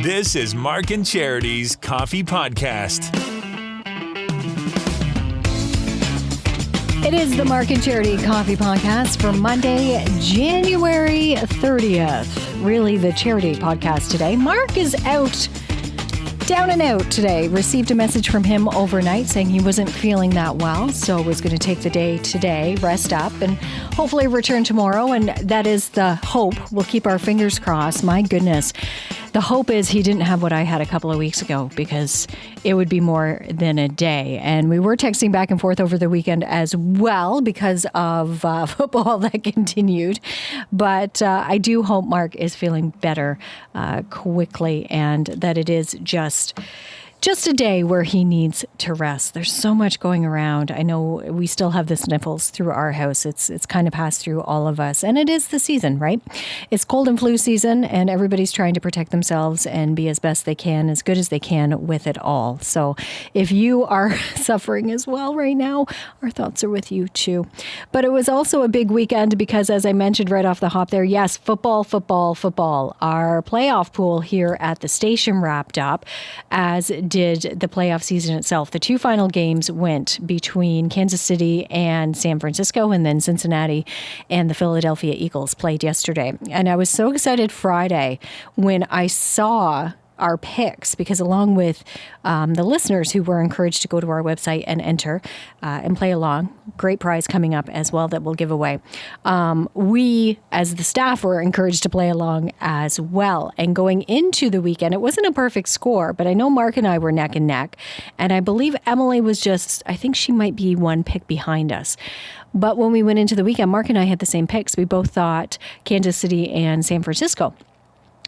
This is Mark and Charity's Coffee Podcast. It is the Mark and Charity Coffee Podcast for Monday, January 30th. Really the charity podcast today. Mark is out, down and out today. Received a message from him overnight saying he wasn't feeling that well, so was going to take the day today, rest up, and hopefully return tomorrow. And that is the hope. We'll keep our fingers crossed. My goodness. The hope is he didn't have what I had a couple of weeks ago, because it would be more than a day. And we were texting back and forth over the weekend as well because of football that continued. But I do hope Mark is feeling better quickly, and that it is just a day where he needs to rest. There's so much going around. I know we still have the sniffles through our house. It's kind of passed through all of us. And it is the season, right? It's cold and flu season, and everybody's trying to protect themselves and be as best they can, as good as they can with it all. So if you are suffering as well right now, our thoughts are with you too. But it was also a big weekend because, as I mentioned right off the hop there, yes, football. Our playoff pool here at the station wrapped up, as did the playoff season itself. The two final games went between Kansas City and San Francisco, and then Cincinnati and the Philadelphia Eagles played yesterday. And I was so excited Friday when I saw our picks, because along with the listeners who were encouraged to go to our website and enter and play along, great prize coming up as well that we'll give away. We, as the staff, were encouraged to play along as well. And going into the weekend, it wasn't a perfect score, but I know Mark and I were neck and neck. And I believe Emily was I think she might be one pick behind us. But when we went into the weekend, Mark and I had the same picks. We both thought Kansas City and San Francisco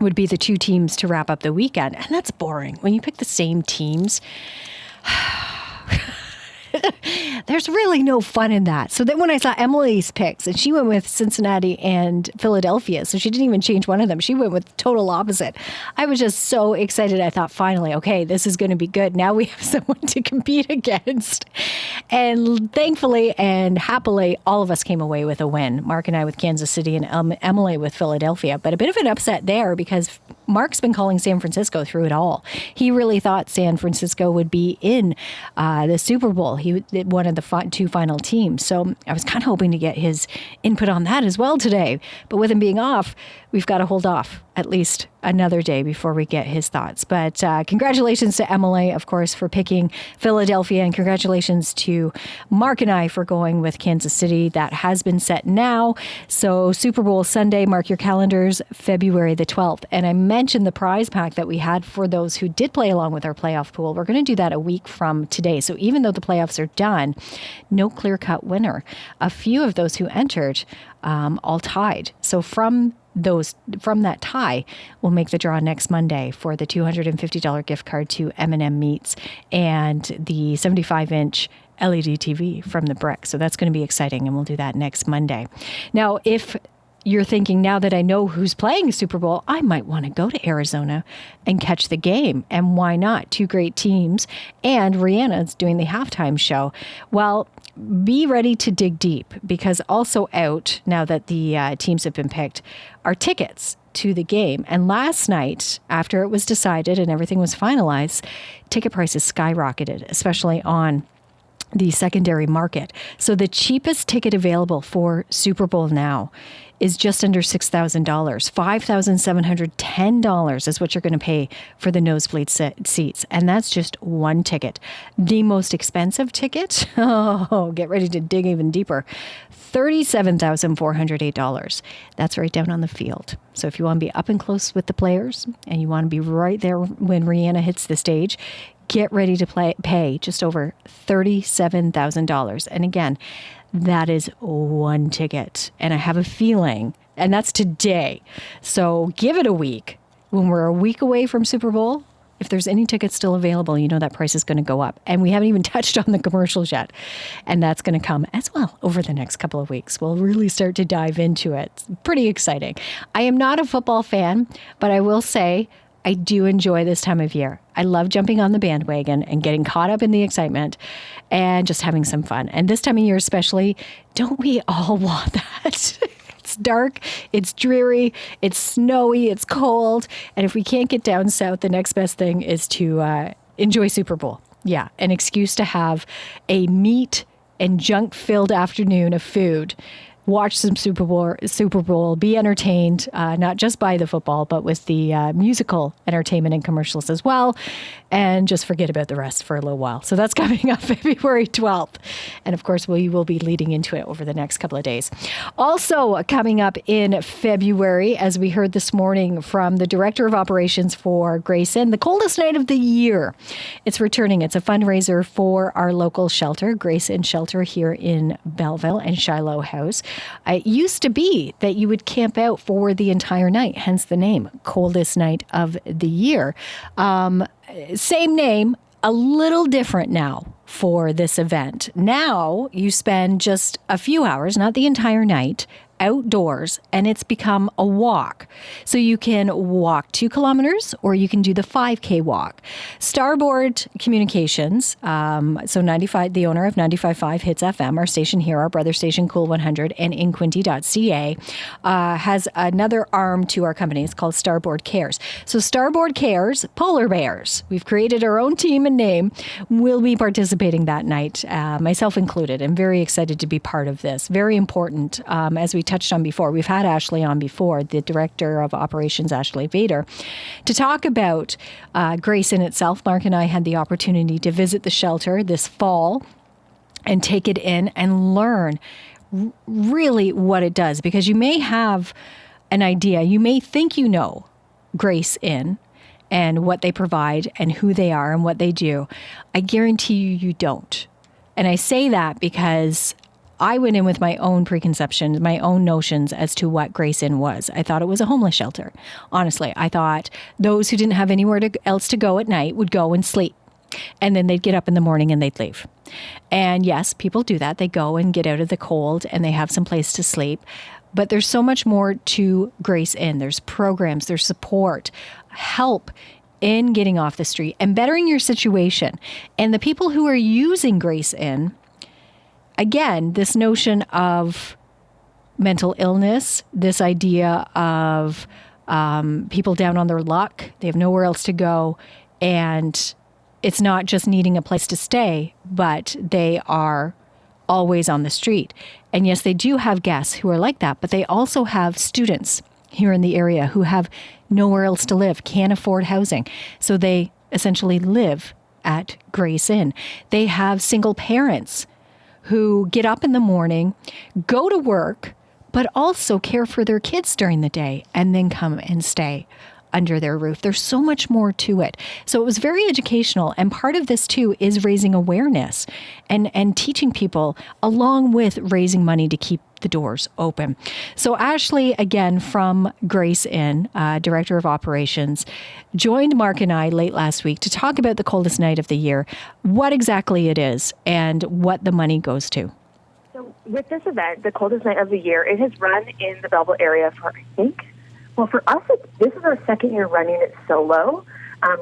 would be the two teams to wrap up the weekend. And that's boring. When you pick the same teams, there's really no fun in that. So then when I saw Emily's picks, and she went with Cincinnati and Philadelphia, so she didn't even change one of them. She went with total opposite. I was just so excited. I thought, finally, okay, this is going to be good. Now we have someone to compete against. And thankfully and happily, all of us came away with a win. Mark and I with Kansas City, and Emily with Philadelphia. But a bit of an upset there, because Mark's been calling San Francisco through it all. He really thought San Francisco would be in the Super Bowl. He one of the two final teams. So I was kind of hoping to get his input on that as well today. But with him being off, we've got to hold off at least another day before we get his thoughts. But congratulations to Emily, of course, for picking Philadelphia, and congratulations to Mark and I for going with Kansas City. That has been set now. So Super Bowl Sunday, mark your calendars, February the 12th. And I mentioned the prize pack that we had for those who did play along with our playoff pool. We're going to do that a week from today. So even though the playoffs are done, no clear-cut winner. A few of those who entered all tied. So from that tie, we'll make the draw next Monday for the $250 gift card to M&M Meats and the 75-inch LED TV from the Brick. So that's going to be exciting, and we'll do that next Monday. Now, if you're thinking, now that I know who's playing Super Bowl, I might want to go to Arizona and catch the game. And why not? Two great teams, and Rihanna's doing the halftime show. Well, be ready to dig deep, because also out, now that the teams have been picked, are tickets to the game. And last night, after it was decided and everything was finalized, ticket prices skyrocketed, especially on the secondary market. So the cheapest ticket available for Super Bowl now is just under $6,000. $5,710 is what you're going to pay for the nosebleed seats. And that's just one ticket. The most expensive ticket, get ready to dig even deeper, $37,408. That's right down on the field. So if you want to be up and close with the players, and you want to be right there when Rihanna hits the stage, get ready to pay just over $37,000. And again, that is one ticket. And I have a feeling, and that's today. So give it a week. When we're a week away from Super Bowl, if there's any tickets still available, you know that price is going to go up. And we haven't even touched on the commercials yet. And that's going to come as well over the next couple of weeks. We'll really start to dive into it. It's pretty exciting. I am not a football fan, but I will say I do enjoy this time of year. I love jumping on the bandwagon and getting caught up in the excitement and just having some fun. And this time of year especially, don't we all want that? It's dark, it's dreary, it's snowy, it's cold. And if we can't get down south, the next best thing is to enjoy Super Bowl. Yeah, an excuse to have a meat and junk-filled afternoon of food. Watch some Super Bowl, be entertained, not just by the football, but with the musical entertainment and commercials as well, and just forget about the rest for a little while. So that's coming up February 12th. And of course, we will be leading into it over the next couple of days. Also coming up in February, as we heard this morning from the Director of Operations for Grace Inn, the Coldest Night of the Year. It's returning. It's a fundraiser for our local shelter, Grace Inn Shelter here in Belleville and Shiloh House. It used to be that you would camp out for the entire night, hence the name, Coldest Night of the Year. Same name, a little different now for this event. Now you spend just a few hours, not the entire night, outdoors, and it's become a walk. So you can walk 2 kilometers or you can do the 5K walk. Starboard Communications, so 95, the owner of 95.5 Hits FM, our station here, our brother station Cool 100, and inquinty.ca, has another arm to our company. It's called Starboard Cares. So Starboard Cares, polar bears. We've created our own team and name. We'll be participating that night, myself included. I'm very excited to be part of this. Very important, as we touched on before. We've had Ashley on before, the Director of Operations, Ashley Vader, to talk about Grace Inn itself. Mark and I had the opportunity to visit the shelter this fall and take it in and learn really what it does, because you may have an idea. You may think you know Grace Inn and what they provide and who they are and what they do. I guarantee you don't. And I say that because I went in with my own preconceptions, my own notions as to what Grace Inn was. I thought it was a homeless shelter. Honestly, I thought those who didn't have anywhere else to go at night would go and sleep. And then they'd get up in the morning and they'd leave. And yes, people do that. They go and get out of the cold and they have some place to sleep. But there's so much more to Grace Inn. There's programs, there's support, help in getting off the street and bettering your situation. And the people who are using Grace Inn, again, this notion of mental illness, this idea of people down on their luck, they have nowhere else to go, and it's not just needing a place to stay, but they are always on the street. And yes, they do have guests who are like that, but they also have students here in the area who have nowhere else to live, can't afford housing. So they essentially live at Grace Inn. They have single parents who get up in the morning, go to work, but also care for their kids during the day and then come and stay under their roof. There's so much more to it. So it was very educational. And part of this too is raising awareness and teaching people, along with raising money to keep the doors open. So Ashley, again, from Grace Inn, Director of Operations, joined Mark and I late last week to talk about the Coldest Night of the Year, what exactly it is and what the money goes to. So with this event, the Coldest Night of the Year, it has run in the Belleville area for, well, for us, this is our second year running it solo.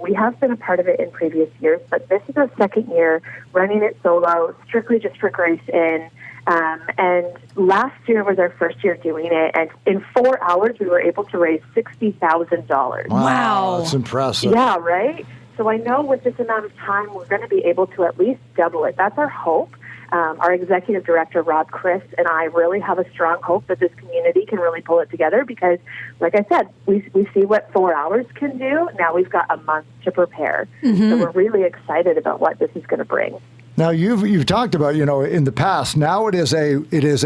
We have been a part of it in previous years, but this is our second year running it solo, strictly just for Grace Inn. And last year was our first year doing it, and in 4 hours we were able to raise $60,000. Wow. That's impressive. Yeah, right? So I know with this amount of time we're going to be able to at least double it. That's our hope. Our executive director, Rob Chris, and I really have a strong hope that this community can really pull it together because, like I said, we see what 4 hours can do. Now we've got a month to prepare. So we're really excited about what this is going to bring. Now you've talked about, in the past. Now it is a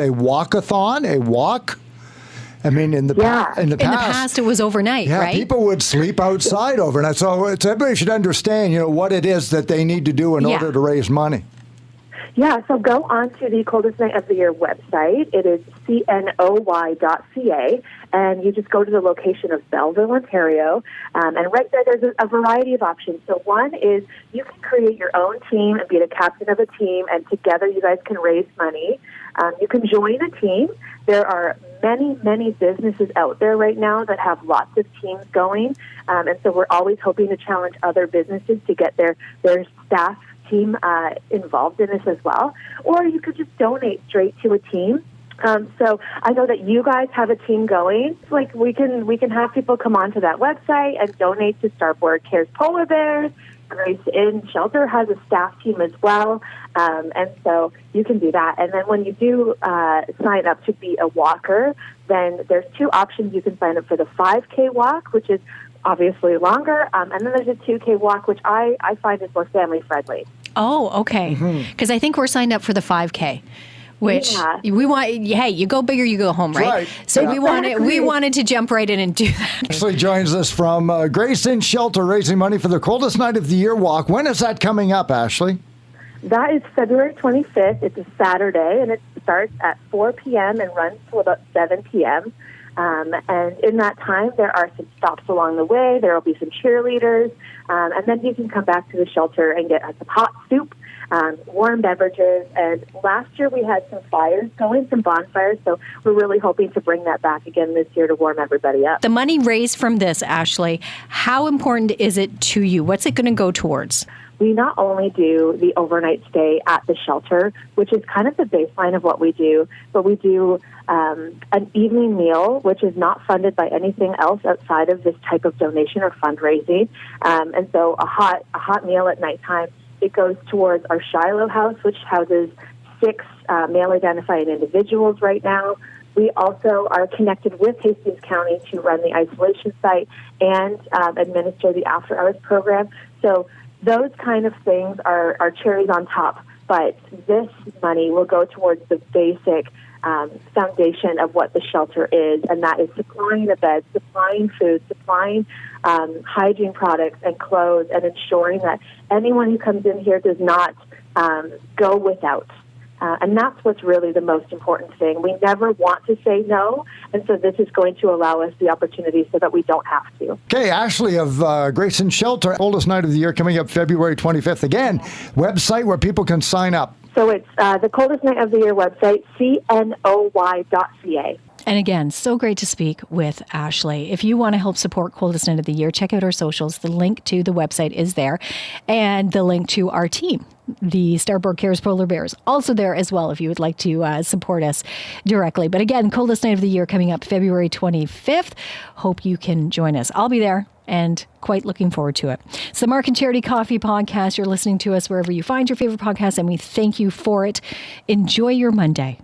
walkathon, a walk. I mean, in the past, it was overnight, right? People would sleep outside overnight. So everybody should understand, what it is that they need to do in order to raise money. Yeah, so go on to the Coldest Night of the Year website. It is cnoy.ca, and you just go to the location of Belleville, Ontario, and right there there's a variety of options. So one is you can create your own team and be the captain of a team, and together you guys can raise money. You can join a team. There are many, many businesses out there right now that have lots of teams going, and so we're always hoping to challenge other businesses to get their staff team involved in this as well. Or you could just donate straight to a team. So I know that you guys have a team going. Like we can have people come onto that website and donate to Starboard Cares Polar Bears. Grace Inn Shelter has a staff team as well, and so you can do that. And then when you do sign up to be a walker, then there's two options. You can sign up for the 5K walk, which is obviously longer, and then there's a 2K walk, which I find is more family friendly. Oh, okay. Because I think we're signed up for the 5K. Which we want, hey, you go big or you go home, right? So we wanted to jump right in and do that. Ashley joins us from Grace Inn Shelter, raising money for the Coldest Night of the Year walk. When is that coming up, Ashley? That is February 25th. It's a Saturday, and it starts at 4 p.m. and runs till about 7 p.m. And in that time, there are some stops along the way. There will be some cheerleaders, and then you can come back to the shelter and get some hot soup, warm beverages. And last year we had some fires going, some bonfires, so we're really hoping to bring that back again this year to warm everybody up. The money raised from this, Ashley, how important is it to you? What's it going to go towards? We not only do the overnight stay at the shelter, which is kind of the baseline of what we do, but we do an evening meal, which is not funded by anything else outside of this type of donation or fundraising. And so a hot meal at nighttime, it goes towards our Shiloh house, which houses 6 male-identifying individuals right now. We also are connected with Hastings County to run the isolation site and administer the after-hours program. So those kind of things are cherries on top, but this money will go towards the basic foundation of what the shelter is, and that is supplying a bed, supplying food, supplying hygiene products and clothes, and ensuring that anyone who comes in here does not go without. And that's what's really the most important thing. We never want to say no, and so this is going to allow us the opportunity so that we don't have to. Okay, Ashley of Grace Inn Shelter, Coldest Night of the Year coming up February 25th. Again, website where people can sign up. So it's the Coldest Night of the Year website, cnoy.ca. And again, so great to speak with Ashley. If you want to help support Coldest Night of the Year, check out our socials. The link to the website is there, and the link to our team, the Starboard Cares Polar Bears, also there as well if you would like to support us directly. But again, Coldest Night of the Year coming up February 25th. Hope you can join us. I'll be there and quite looking forward to it. It's the Mark and Charity Coffee Podcast. You're listening to us wherever you find your favorite podcast, and we thank you for it. Enjoy your Monday.